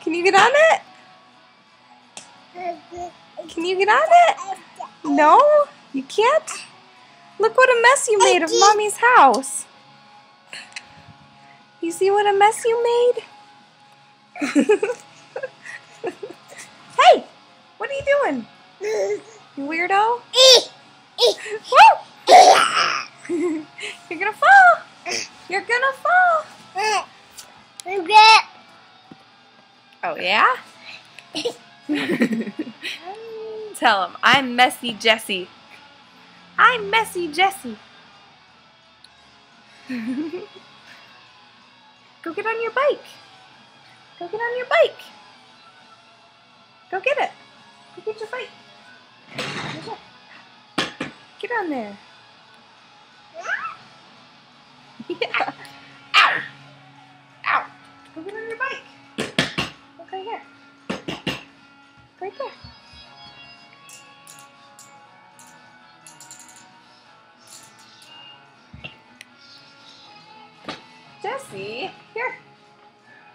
Can you get on it? Can you get on it? No? You can't? Look what a mess you made of Mommy's house. You see what a mess you made? Hey! What are you doing? You weirdo? You're gonna fall! You're gonna fall! Oh yeah? Tell him, I'm Messy Jessie. I'm Messy Jessie. Go get on your bike. Go get on your bike. Go get it. Go get your bike. Get on there. Yeah. Ow. Ow. Go get on your bike. Look right here. Right there. Jessie, here.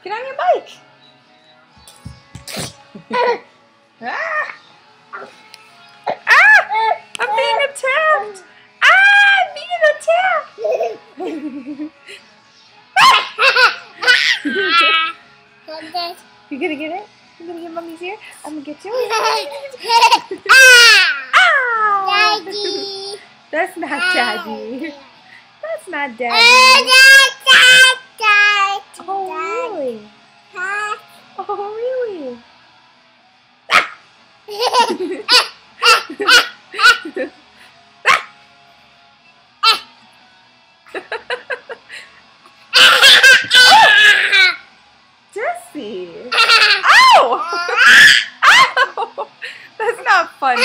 Get on your bike. Ah! Ah! I'm being attacked. Ah! I'm being attacked. You gonna get it? You gonna get Mommy's ear? I'm gonna get you. Ah! Daddy. That's not Daddy. That's not Daddy. Oh really? Oh really? Jessie! Ow! Ow! That's not funny.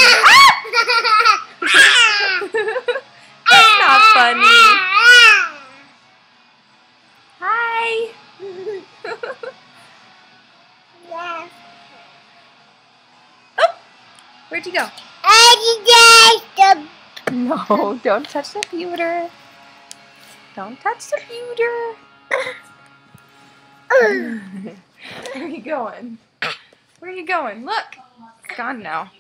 That's not funny. Hi! Oh! Where'd you go? No, don't touch the pewter. Don't touch the pewter. Where are you going? Where are you going? Look! It's gone now.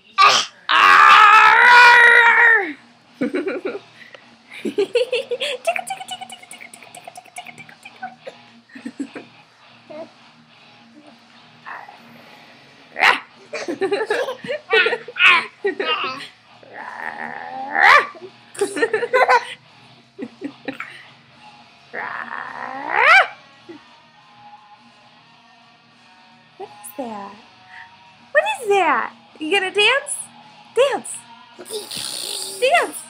What is that? What is that? You gonna dance? Dance! Dance!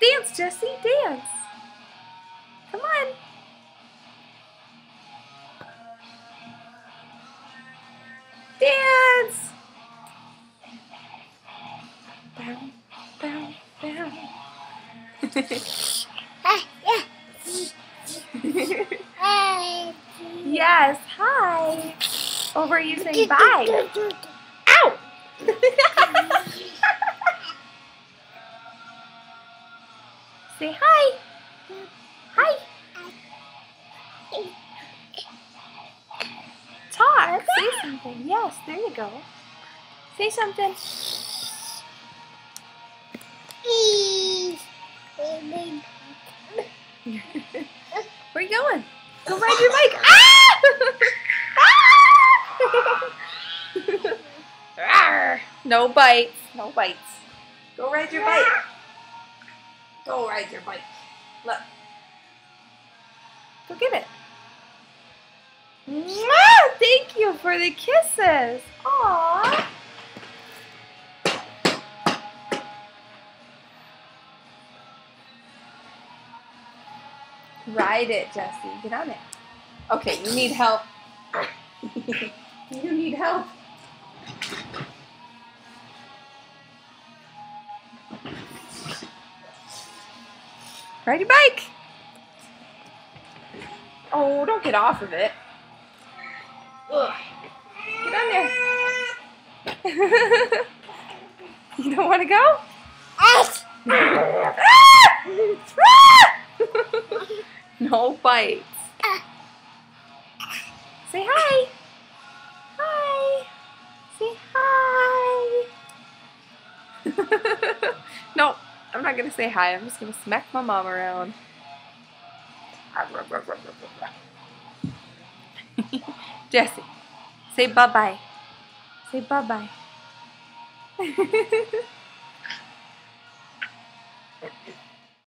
Dance, Jessie, dance! Come on! Dance! Bow, bow, bow. Yes, hi! Oh, were you saying bye? Ow! Say hi! Hi! Talk! Say something. Yes, there you go. Say something. Where you going? Go ride your bike. Ah! No bites. No bites. Go ride your bike. Go ride your bike. Look. Go get it. Mwah! Thank you for the kisses. Aww. Ride it, Jessie. Get on it. Okay, you need help. You need help. Ride your bike. Oh, don't get off of it. Ugh. Get on there. You don't want to go? No bites. Say hi. Hi. Say hi. No, I'm not gonna say hi. I'm just gonna smack my mom around. Jessie, say bye-bye. Say bye-bye.